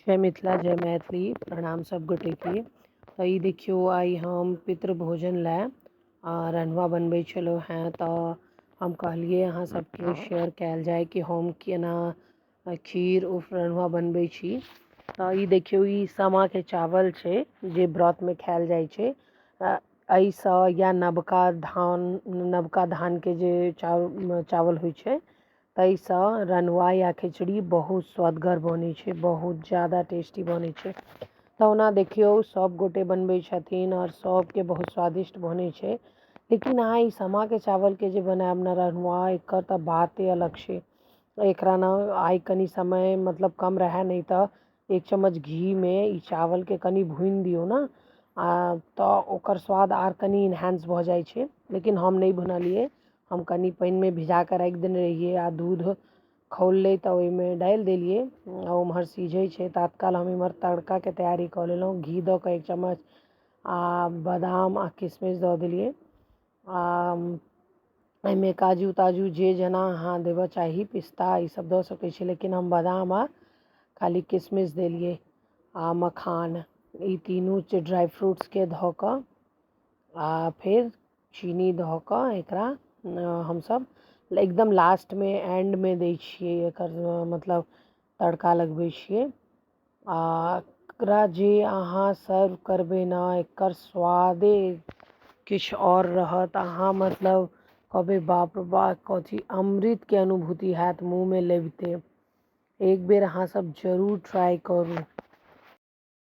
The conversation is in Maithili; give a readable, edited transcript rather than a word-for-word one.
जय मिथिला जय मैथिली प्रणाम सब गोटे के। तो ई देखियो आई हम पितृभोजन ला रन्हुआ बनबै छलहुँ हेँ। तऽ हम कहलिए अहाँ सबके शेयर कयल जाय कि हम केना खीर उर्फ रन्हुआ बनबै छी। तऽ ई देखियो ई समा के चावल छै जे व्रत में खायल जाइ छै। एहिसँ या नवका धान के जे चावल होइ छै ताहिसँ रन्हुआ या खिचड़ी बहुत स्वदगर बनै छै, बहुत ज़्यादा टेस्टी बनै छै। तऽ ओना देखियौ सब गोटे बनबै छथिन और सबके बहुत स्वादिष्ट बनै छै। लेकिन अहाँ ई समाके चावलके जे बनायब ने रन्हुआ, एकर तऽ बाते अलग छै। एकरा ना आइ कनी समय मतलब कम रहे, नहीं तो 1 चम्मच घी में ई चावलके कनी भूनि दियौ ना तऽ ओकर स्वाद आर कनी इन्हेंस भऽ जाइ छै। लेकिन हम नहीं भुनलिए, हम कनी पानि में भिजा कऽ राखि देने रहिए आ दूध खौललै तऽ ओहिमे डालि देलिए आ ओम्हर सिझै छै तात्काल हम इम्हर तड़काके तैयारी कऽ लेलहुँ। घी दऽ कऽ 1 चम्मच बादाम आ किशमिश दऽ देलिए आ एहिमे काजू ताजू जे जेना अहाँ देबऽ चाही, पिस्ता ई सब दऽ सकै छी, लेकिन हम बादाम आ खाली किशमिश देलिए आ मखान, ई तीनू ड्राई फ्रूट्सके धऽ कऽ आ फिर चीनी दऽ कऽ एकरा हमसब एकदम लास्ट में एंड में दै छियै। एकर मतलब तड़का लगबै छियै आ एकरा जे अहाँ सर्व करबै ना, एकर स्वादे किछु और रहत। अहाँ मतलब कहबै बाप रे बाप कथी अमृतके अनुभूति हैत मुँह में लेबिते। एक बेर अहाँ सब जरूर ट्राई करू।